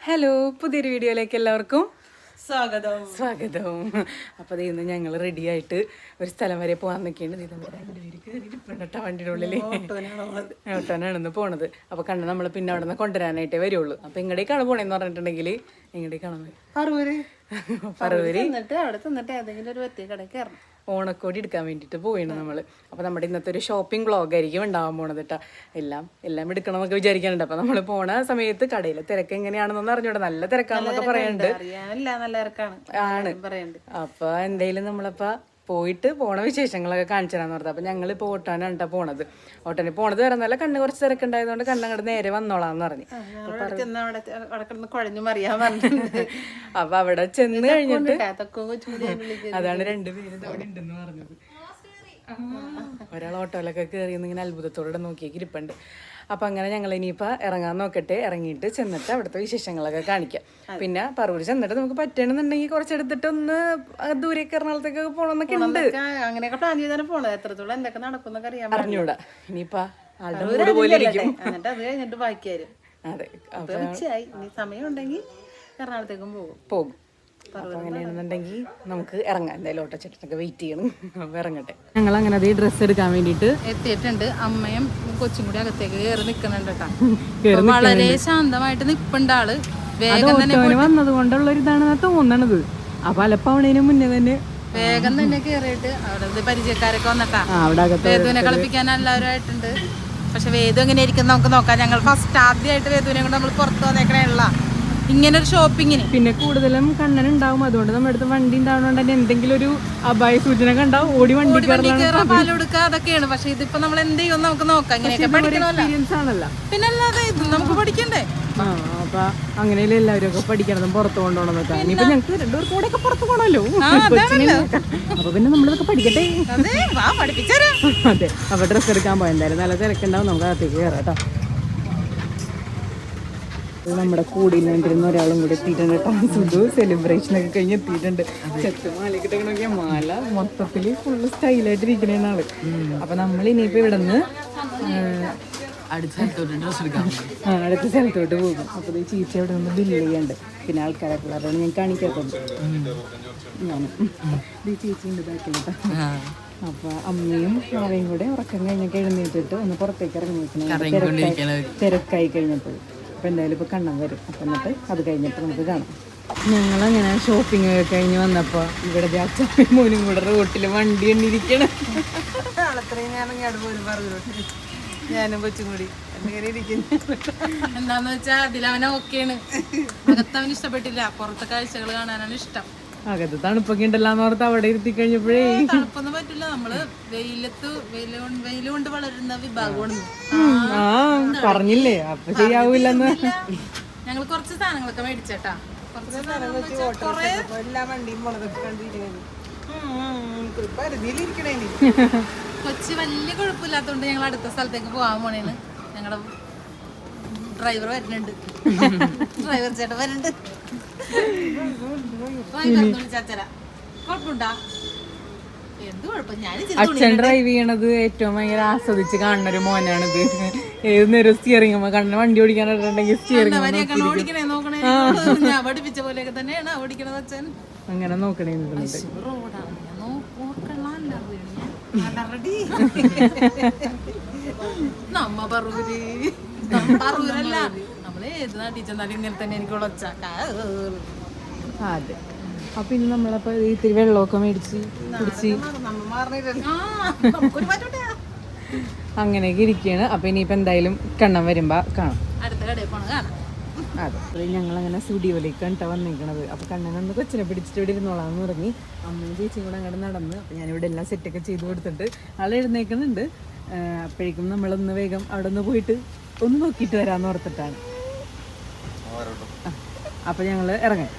Hello, പുതിയൊരു വീഡിയോയിലേക്ക് എല്ലാവർക്കും സ്വാഗതം. അപ്പോൾ ഇന്ന് ഞങ്ങൾ റെഡി ആയിട്ട് ഒരു സ്ഥലം വരെ പോകാൻ നിൽക്കേണ്ടത് വണ്ടിയുടെ ഉള്ളിൽ ഓട്ടോനാണെന്ന് പോണത്. അപ്പോൾ കണ്ണ് നമ്മൾ പിന്നെ അവിടെ നിന്ന് കൊണ്ടുവരാനായിട്ടേ വരുള്ളൂ. അപ്പോൾ ഇങ്ങടേക്കാണ് പോണേന്ന് പറഞ്ഞിട്ടുണ്ടെങ്കിൽ ഇങ്ങടേക്കാണ് പറവൂര് അവിടെ തിന്നിട്ട് ഏതെങ്കിലും ഒരു വ്യക്തി കടയിൽ കയറണം. ഓണക്കോടി എടുക്കാൻ വേണ്ടിയിട്ട് പോയിണ് നമ്മൾ. അപ്പോൾ നമ്മുടെ ഇന്നത്തെ ഒരു ഷോപ്പിംഗ് വ്ളോഗായിരിക്കും ഉണ്ടാവാൻ പോണത് കേട്ടോ. എല്ലാം എടുക്കണം എന്നൊക്കെ വിചാരിക്കാനുണ്ട്. അപ്പോൾ നമ്മൾ പോണ സമയത്ത് കടയിലെ തിരക്ക് എങ്ങനെയാണെന്നൊന്നും അറിഞ്ഞൂടെ, നല്ല തിരക്കാണെന്നൊക്കെ പറയുന്നുണ്ട്. ആണ്. അപ്പോൾ എന്തായാലും നമ്മളപ്പോൾ പോയിട്ട് പോണ വിശേഷങ്ങളൊക്കെ കാണിച്ചു തരാന്ന് പറഞ്ഞത്. അപ്പോൾ ഞങ്ങളിപ്പോൾ ഓട്ടാനാണ് കേട്ടോ പോണത്. ഓട്ടന് പോണത് വരെ നല്ല കണ്ണ് കുറച്ച് തിരക്കുണ്ടായതുകൊണ്ട് കണ്ണങ്ങോട്ട് നേരെ വന്നോളാന്ന് പറഞ്ഞു. അപ്പൊ അവിടെ ചെന്ന് കഴിഞ്ഞിട്ട് അതാണ് രണ്ടുപേരും അവിടെ ഉണ്ടെന്ന് പറഞ്ഞത്. ഒരാൾ ഓട്ടോയിലൊക്കെ കയറി ഇങ്ങനെ അത്ഭുതത്തോടെ നോക്കിയേക്ക് ഇരിപ്പുണ്ട്. അപ്പം അങ്ങനെ ഞങ്ങൾ ഇനിയിപ്പോൾ ഇറങ്ങാൻ നോക്കട്ടെ. ഇറങ്ങിയിട്ട് ചെന്നിട്ട് അവിടുത്തെ വിശേഷങ്ങളൊക്കെ കാണിക്കാം. പിന്നെ പറവൂർ ചെന്നിട്ട് നമുക്ക് പറ്റണമെന്നുണ്ടെങ്കിൽ കുറച്ചെടുത്തിട്ട് ഒന്ന് ദൂരേക്ക് എറണാകുളത്തേക്കൊക്കെ പോകണമെന്നൊക്കെ ഉണ്ട്. അങ്ങനെയൊക്കെ പ്ലാൻ ചെയ്താണ് പോണത്. എത്രത്തോളം എന്തൊക്കെ നടക്കുന്നൊക്കെ അറിയാൻ അറിഞ്ഞൂടാ. ഇനിയിപ്പോൾ ആളുടെ മൂട് പോലെ ഇരിക്കും. എന്നിട്ട് അത് കഴിഞ്ഞിട്ട് ബാക്കിയാരും. അതെ, ഉച്ചയായി. ഇനി സമയം ഉണ്ടെങ്കിൽ എറണാകുളത്തേക്കും പോകും. അപ്പോൾ അങ്ങനെയാണെന്നുണ്ടെങ്കിൽ നമുക്ക് ഇറങ്ങാം. എന്തായാലും ഓട്ടോച്ചേട്ടനൊക്കെ വെയിറ്റ് ചെയ്യണം. അപ്പോൾ ഇറങ്ങട്ടെ. ഞങ്ങൾ അങ്ങനെ അതേ ഡ്രസ്സ് എടുക്കാൻ വേണ്ടിയിട്ട് എത്തിയിട്ടുണ്ട്. അമ്മയും കൊച്ചും കൂടി അകത്തേക്ക് കയറി നിൽക്കുന്നുണ്ട് കേട്ടോ. വളരെ ശാന്തമായിട്ട് നിൽപ്പുണ്ട് ആള്. വേഗം തന്നെ വന്നത് കൊണ്ടുള്ള ഒരു ഇതാണ് തോന്നണത്. അപ്പൊ അലപ്പവണേന് മുന്നേ തന്നെ വേഗം തന്നെ കയറിയിട്ട് അവിടെ പരിചയക്കാരൊക്കെ വന്നിട്ടാ വേദുവിനെ കളിപ്പിക്കാൻ എല്ലാവരും ആയിട്ടുണ്ട്. പക്ഷെ വേദു എങ്ങനെ ഇരിക്കും നമുക്ക് നോക്കാം. ഞങ്ങൾ ഫസ്റ്റ് ആദ്യമായിട്ട് വേദുവിനെ കൊണ്ട് നമ്മൾ പുറത്ത് വന്നേക്കണേയുള്ള ഇങ്ങനെ ഒരു ഷോപ്പിങ്ങിന്. പിന്നെ കൂടുതലും കണ്ണൻ ഉണ്ടാവും. അതുകൊണ്ട് നമ്മുടെ അടുത്ത് വണ്ടി ഉണ്ടാവുന്നതുകൊണ്ട് തന്നെ എന്തെങ്കിലും ഒരു അപായ സൂചന കണ്ടാവും ഓടി വണ്ടി കയറാൻ പാലെടുക്കുക അതൊക്കെയാണ്. പക്ഷെ ഇതിപ്പോ നമ്മൾ എന്ത് ചെയ്യുമെന്ന് നമുക്ക് നോക്കാം. ഇങ്ങനെയൊക്കെ പഠിക്കണമല്ലോ. പിന്നെ അല്ലാതെ ഇത് നമുക്ക് പഠിക്കണ്ടേ. അപ്പൊ അങ്ങനെയല്ലേ എല്ലാവരും ഒക്കെ പഠിക്കണതും പുറത്ത് കൊണ്ടുപോകണമെന്നൊക്കെ. ഇനിയിപ്പോ ഞങ്ങൾക്ക് രണ്ടുപേർക്കും കൂടെ ഒക്കെ പുറത്ത് പോകണല്ലോ. അപ്പൊ പിന്നെ നമ്മളിതൊക്കെ പഠിക്കട്ടെ. അതെ. അപ്പൊ ഡ്രസ്സ് എടുക്കാൻ പോയി എന്തായാലും നല്ല തിരക്കുണ്ടാവും. നമുക്ക് അകത്തേക്ക് കയറാം കേട്ടോ. നമ്മുടെ കൂടിയിൽ വേണ്ടിയിരുന്ന ഒരാളും കൂടി എത്തിയിട്ടുണ്ട് കേട്ടോ. സുധു സെലിബ്രേഷൻ ഒക്കെ കഴിഞ്ഞ് എത്തിയിട്ടുണ്ട്. ചെത്ത് മാലക്കിട്ടൊക്കെ മാല മൊത്തത്തിൽ ഫുള്ള് സ്റ്റൈലായിട്ട് ഇരിക്കണേന്ന് ആള്. അപ്പൊ നമ്മൾ ഇനിയിപ്പോ ഇവിടെ നിന്ന് അടുത്ത സ്ഥലത്തോട്ട് പോകും. അപ്പോൾ ചേച്ചി അവിടെ നിന്ന് ബില്ല് ചെയ്യാണ്ട്. പിന്നെ ആൾക്കാരൊക്കെ ഉള്ളതാണ് ഞാൻ കാണിക്കാത്തത്. ഞാൻ ചേച്ചി ഉണ്ട് ബാക്കിൽ കേട്ടോ. അപ്പോൾ അമ്മയും അവയും കൂടെ ഉറക്കം കഴിഞ്ഞൊക്കെ എഴുന്നേറ്റിട്ട് ഒന്ന് പുറത്തേക്ക് ഇറങ്ങി വെക്കണം. തിരക്കായി കഴിഞ്ഞപ്പോൾ. അപ്പോൾ എന്തായാലും ഇപ്പോൾ കണ്ണൻ വരും. അപ്പം എന്നിട്ട് അത് കഴിഞ്ഞിട്ട് നമുക്ക് കാണാം. ഞങ്ങളങ്ങനെ ഷോപ്പിംഗ് ഒക്കെ കഴിഞ്ഞ് വന്നപ്പോൾ ഇവിടെ അച്ഛനും മോനും കൂടെ റോട്ടിൽ വണ്ടി എണ്ണിരിക്കണം. ഞാനും കൊച്ചും കൂടി എന്താന്ന് വെച്ചാ അതിലവനെ ഓക്കെയാണ്. അകത്തവന് ഇഷ്ടപ്പെട്ടില്ല. പുറത്തെ കാഴ്ചകൾ കാണാനാണ് ഇഷ്ടം. അകത്ത് തണുപ്പൊക്കെ ഉണ്ടല്ലാന്ന് ഓർത്ത് അവിടെ ഇരുത്തി കഴിഞ്ഞപ്പോഴേ തണുപ്പൊന്നും പറ്റില്ല. നമ്മള് വെയിൽ കൊണ്ട് വളരുന്ന വിഭാഗമാണ്. പറഞ്ഞില്ലേ അപ്പൊ ശരിയാവൂലെന്ന്. ഞങ്ങൾ കുറച്ച് സാധനങ്ങളൊക്കെ മേടിച്ചേട്ടാ. കൊച്ചി വലിയ കുഴപ്പമില്ലാത്തോണ്ട് ഞങ്ങൾ അടുത്ത സ്ഥലത്തേക്ക് പോകാൻ പോണേന്ന്. ഞങ്ങളുടെ ഡ്രൈവർ വരുന്നുണ്ട്. ഡ്രൈവർ ചേട്ടൻ വരുന്നുണ്ട്. അച്ഛൻ ഡ്രൈവ് ചെയ്യണത് ഏറ്റവും ഭയങ്കര ആസ്വദിച്ച് കാണുന്ന ഒരു മോനാണിത്. ഏത് നേരം സ്റ്റിയറിംഗ് കണ്ണ വണ്ടി ഓടിക്കാനായിട്ടുണ്ടെങ്കിൽ സ്റ്റിയറിംഗ് പഠിപ്പിച്ച പോലെയൊക്കെ തന്നെയാണ് ഓടിക്കണത് അച്ഛൻ. അങ്ങനെ നോക്കണേ. നമ്മ പറൂരല്ല, നമ്മള് ഏത് നാട്ടിൽ ചെന്നാലും ഇങ്ങനെ തന്നെ എനിക്ക് ഉളച്ചാക്ക. അതെ. അപ്പൊ ഇനി നമ്മളപ്പോ ഇത്തിരി വെള്ളമൊക്കെ മേടിച്ച് കുടിച്ച് അങ്ങനെയൊക്കെ ഇരിക്കുകയാണ്. അപ്പൊ ഇനിയിപ്പോ എന്തായാലും കണ്ണൻ വരുമ്പോ കാണാം. അടുത്ത കടയിൽ പോണ കാണാം. അതെ. ഞങ്ങളങ്ങനെ സ്റ്റുഡിയോയിലേക്കാണ് കേട്ടോ വന്നിരിക്കണത്. അപ്പോൾ കണ്ണനൊന്ന് കൊച്ചിനെ പിടിച്ചിട്ട് ഇവിടെ ഇരുന്നോളാന്ന് പറഞ്ഞ് അമ്മയും ചേച്ചിയും കൂടെ അങ്ങോട്ട് നടന്ന്. അപ്പോൾ ഞാനിവിടെ എല്ലാം സെറ്റൊക്കെ ചെയ്ത് കൊടുത്തിട്ട് ആൾ എഴുന്നേക്കുന്നുണ്ട്. അപ്പോഴേക്കും നമ്മളൊന്ന് വേഗം അവിടെ നിന്ന് പോയിട്ട് ഒന്ന് നോക്കിയിട്ട് വരാമെന്ന് ഓർത്തിട്ടാണ്. അപ്പോൾ ഞങ്ങൾ ഇറങ്ങാം.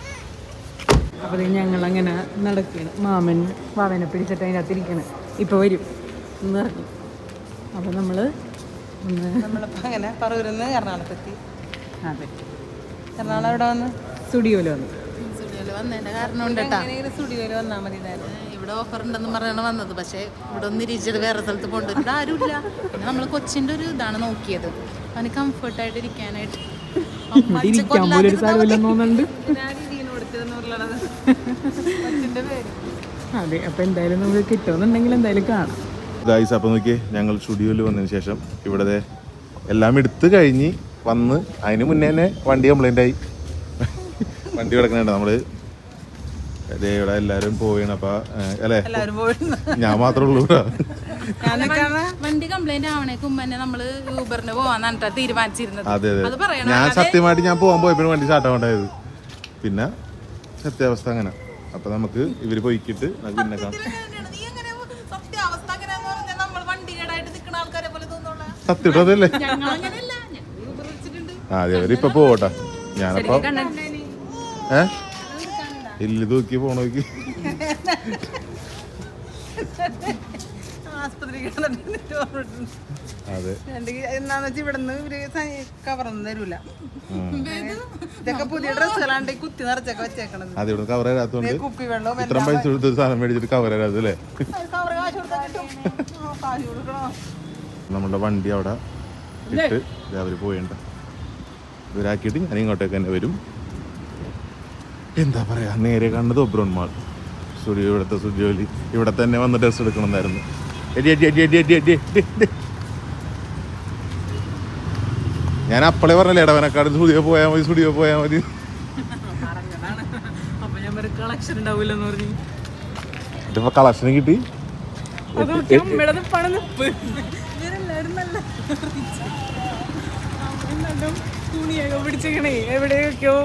അപ്പോൾ ഞങ്ങളങ്ങനെ നടക്കുകയാണ്. മാമൻ വാവനെ പിടിച്ചിട്ട് അതിൻ്റെ അകത്തിരിക്കണം. ഇപ്പോൾ വരും ഒന്ന് ഇറങ്ങി. അപ്പോൾ നമ്മളിപ്പോൾ അങ്ങനെ പറവൂരിന്ന് എറണാകുളത്തെത്തി. അതെ. എറണാകുളം എവിടെ വന്ന് സ്റ്റുഡിയോയിൽ വന്നു. വന്നതിന്റെ കാരണം സ്റ്റുഡിയോയിൽ വന്നാൽ മതി. ഇവിടെ ഓഫർ ഉണ്ടെന്ന് പറഞ്ഞാണ് വന്നത്. പക്ഷേ ഇവിടെ ഒന്ന് ഇരിച്ചത് വേറെ സ്ഥലത്ത് പോകേണ്ട ആരുമില്ല. പിന്നെ നമ്മൾ കൊച്ചിൻ്റെ ഒരു ഇതാണ് നോക്കിയത്. അവന് കംഫർട്ടായിട്ട് ഇരിക്കാനായിട്ട് ഇവിടെ ഇരിക്കാൻ പോലും ഒരു സ്ഥലമില്ലെന്ന് തോന്നുന്നുണ്ട്. അതെ, അപ്പൊ എന്തായാലും നമുക്ക് കിട്ടുമെന്നുണ്ടെങ്കിൽ എന്തായാലും കാണാം. ഗൈസ്, അപ്പോൾ നോക്കിയേ, ഞങ്ങൾ സ്റ്റുഡിയോയിൽ വന്നതിന് ശേഷം ഇവിടെ എല്ലാം എടുത്ത് കഴിഞ്ഞ് വന്ന് അതിന് മുന്നേ തന്നെ വണ്ടി കംപ്ലൈൻ്റ് ആയി. വണ്ടി കിടക്കണുണ്ട്. നമ്മള് ഇവിടെ എല്ലാവരും പോവുകയാണ്. അപ്പൊ അല്ലേ, ഞാൻ മാത്രമേ ഉള്ളൂ. വണ്ടി കംപ്ലൈന്റ് ആവണേക്ക് മുമ്പ് തന്നെ നമ്മള് യൂബറിന് പോവാന്നാണ് തീരുമാനിച്ചിരുന്നത്. അതെ അതെ, ഞാൻ സത്യമായിട്ട് ഞാൻ പോകാൻ പോയപ്പോഴും വണ്ടി സ്റ്റാർട്ടാവേണ്ടായത്. പിന്നെ സത്യാവസ്ഥ അങ്ങനെ. അപ്പൊ നമുക്ക് ഇവര് പോയിക്കിട്ട് പിന്നെ സത്യം അതല്ലേ. അതെ, അവരിപ്പൊ പോട്ടെ. ഞാനപ്പോ ഇല്ല തൂക്കി പോണോക്കി. അതെ, എന്താന്ന് വെച്ചാൽ ഇവിടുന്ന് ഇവര് കവറൊന്നും തരൂല. ഇതൊക്കെ പുതിയ ഡ്രസ്സുകളാണ്ട് കുത്തി നിറച്ചൊക്കെ വെച്ചേക്കണത്. അതെ, ഇവിടെ കവർ തരാത്തോണ്ട് കുപ്പി വെള്ളം ഇത്ര പൈസ കൊടുത്തൊരു സാധനം മേടിച്ചിട്ട് കവർ തരാതെ അല്ലേ. നമ്മുടെ വണ്ടി അവിടെ ഇട്ട് അവര് പോയണ്ട ഇവരാക്കിയിട്ട് ഞാൻ ഇങ്ങോട്ടേക്ക് തന്നെ വരും. എന്താ പറയാ, നേരെ കാണുന്നത് ഒബ്രോൺ മാൾ സ്റ്റുഡിയോ. ഇവിടുത്തെ സ്റ്റുഡിയോയിൽ ഇവിടെ തന്നെ വന്ന് ഡ്രസ് എടുക്കണമെന്നായിരുന്നു. ഞാൻ അപ്പളേ പറഞ്ഞല്ലേ ഇടവനക്കാട് സ്റ്റുഡിയോ പോയാൽ മതി, സ്റ്റുഡിയോ പോയാൽ മതി. ഇതിപ്പോ കളക്ഷൻ കിട്ടി. തുണിയൊക്കെ പിടിച്ചിക്കണേ എവിടെയൊക്കെയോ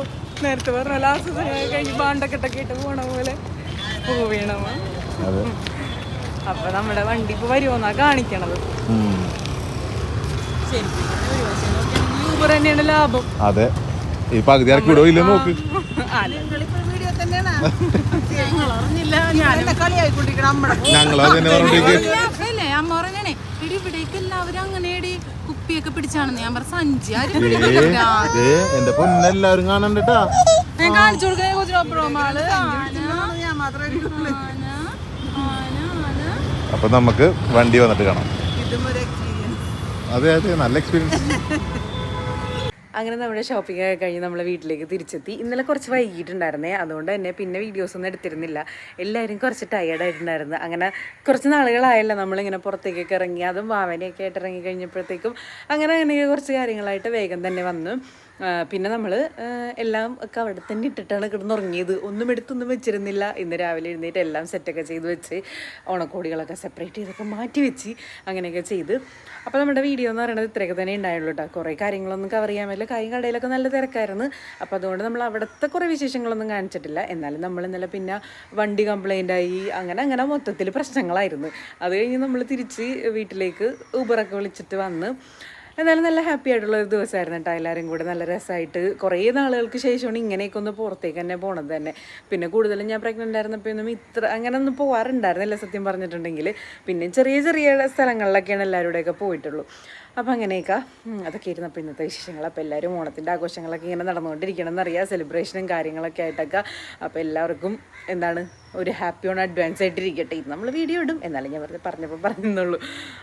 നേരത്തെ പറഞ്ഞ ലാസ്റ്റ് കഴിഞ്ഞ് പാണ്ടക്കെട്ടൊക്കെ ഇട്ട് പോണ പോലെ പോവണമ. അപ്പൊ നമ്മുടെ വണ്ടി ഇപ്പൊ വരുമോന്നാ കാണിക്കണത്. യൂബർ തന്നെയാണ് ലാഭം. അതെ, ഈ പകുതി ഇറക്കി വിടോ ഇല്ല നോക്ക്. അമ്മ പറഞ്ഞേ ഇവിടേക്ക് എല്ലാവരും അങ്ങനെ കുപ്പിയൊക്കെ പിടിച്ചാണെന്ന് ഞാൻ പറഞ്ഞ സഞ്ചി എന്റെ പൊന്നെല്ലാവരും കാണണ്ടട്ടാ. ഞാൻ കാണിച്ചു കൊടുക്കുന്നേ. അപ്പൊ നമുക്ക് വണ്ടി വന്നിട്ട് കാണാം. അതെ അതെ, നല്ല എക്സ്പീരിയൻസ്. അങ്ങനെ നമ്മുടെ ഷോപ്പിംഗ് ഒക്കെ കഴിഞ്ഞ് നമ്മളെ വീട്ടിലേക്ക് തിരിച്ചെത്തി. ഇന്നലെ കുറച്ച് വൈകിട്ടുണ്ടായിരുന്നേ, അതുകൊണ്ട് തന്നെ പിന്നെ വീഡിയോസൊന്നും എടുത്തിരുന്നില്ല. എല്ലാവരും കുറച്ച് ടയേർഡായിട്ടുണ്ടായിരുന്നു. അങ്ങനെ കുറച്ച് നാളുകളായല്ലോ നമ്മളിങ്ങനെ പുറത്തേക്കൊക്കെ ഇറങ്ങി, അതും വാവനെയൊക്കെ ആയിട്ട് ഇറങ്ങി കഴിഞ്ഞപ്പോഴത്തേക്കും അങ്ങനെ കുറച്ച് കാര്യങ്ങളായിട്ട് വേഗം തന്നെ വന്നു. പിന്നെ നമ്മൾ എല്ലാം ഒക്കെ അവിടെ തന്നെ ഇട്ടിട്ടാണ് കിടന്നുറങ്ങിയത്. ഒന്നും എടുത്തൊന്നും വെച്ചിരുന്നില്ല. ഇന്ന് രാവിലെ എഴുന്നേറ്റ് എല്ലാം സെറ്റൊക്കെ ചെയ്ത് വെച്ച് ഓണക്കോടികളൊക്കെ സെപ്പറേറ്റ് ചെയ്തൊക്കെ മാറ്റി വെച്ച് അങ്ങനെയൊക്കെ ചെയ്ത്. അപ്പോൾ നമ്മുടെ വീഡിയോ എന്ന് പറയുന്നത് ഇത്രയൊക്കെ തന്നെ ഉണ്ടായുള്ളൂ കേട്ടോ. കുറേ കാര്യങ്ങളൊന്നും കവർ ചെയ്യാൻ പറ്റില്ല. കാര്യം കടയിലൊക്കെ നല്ല തിരക്കായിരുന്നു. അപ്പോൾ അതുകൊണ്ട് നമ്മൾ അവിടുത്തെ കുറേ വിശേഷങ്ങളൊന്നും കാണിച്ചിട്ടില്ല. എന്നാലും നമ്മൾ ഇന്നലെ പിന്നെ വണ്ടി കംപ്ലൈൻ്റായി, അങ്ങനെ മൊത്തത്തിൽ പ്രശ്നങ്ങളായിരുന്നു. അത് കഴിഞ്ഞ് നമ്മൾ തിരിച്ച് വീട്ടിലേക്ക് ഊബറൊക്കെ വിളിച്ചിട്ട് വന്ന് എന്നാലും നല്ല ഹാപ്പി ആയിട്ടുള്ള ഒരു ദിവസമായിരുന്നു കേട്ടോ. എല്ലാവരും കൂടെ നല്ല രസമായിട്ട് കുറേ നാളുകൾക്ക് ശേഷമാണ് ഇങ്ങനെയൊക്കെ ഒന്ന് പുറത്തേക്ക് തന്നെ പോണത് തന്നെ. പിന്നെ കൂടുതലും ഞാൻ പ്രഗ്നൻ്റ് ആയിരുന്നപ്പോൾ ഒന്നും അങ്ങനെ ഒന്നും പോകാറുണ്ടായിരുന്നില്ല സത്യം പറഞ്ഞിട്ടുണ്ടെങ്കിൽ. പിന്നെ ചെറിയ സ്ഥലങ്ങളിലൊക്കെയാണ് എല്ലാവരുടെയൊക്കെ പോയിട്ടുള്ളൂ. അപ്പോൾ അങ്ങനെയൊക്കെ അതൊക്കെ ഇരുന്നപ്പോൾ ഇന്നത്തെ വിശേഷങ്ങൾ. അപ്പോൾ എല്ലാവരും ഓണത്തിൻ്റെ ആഘോഷങ്ങളൊക്കെ ഇങ്ങനെ നടന്നുകൊണ്ടിരിക്കണം എന്നറിയാം, സെലിബ്രേഷനും കാര്യങ്ങളൊക്കെ ആയിട്ടൊക്കെ. അപ്പോൾ എല്ലാവർക്കും എന്താണ് ഒരു ഹാപ്പി ഓൺ അഡ്വാൻസ് ആയിട്ടിരിക്കട്ടെ. ഇത് നമ്മൾ വീഡിയോ ഇടും, എന്നാലും ഞാൻ പറഞ്ഞെന്നുള്ളൂ.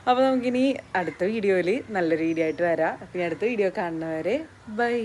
അപ്പോൾ നമുക്കിനി അടുത്ത വീഡിയോയിൽ നല്ലൊരു വീഡിയോ ആയിട്ട് വരാം. പിന്നെ അടുത്ത വീഡിയോ കാണുന്നവരെ ബൈ.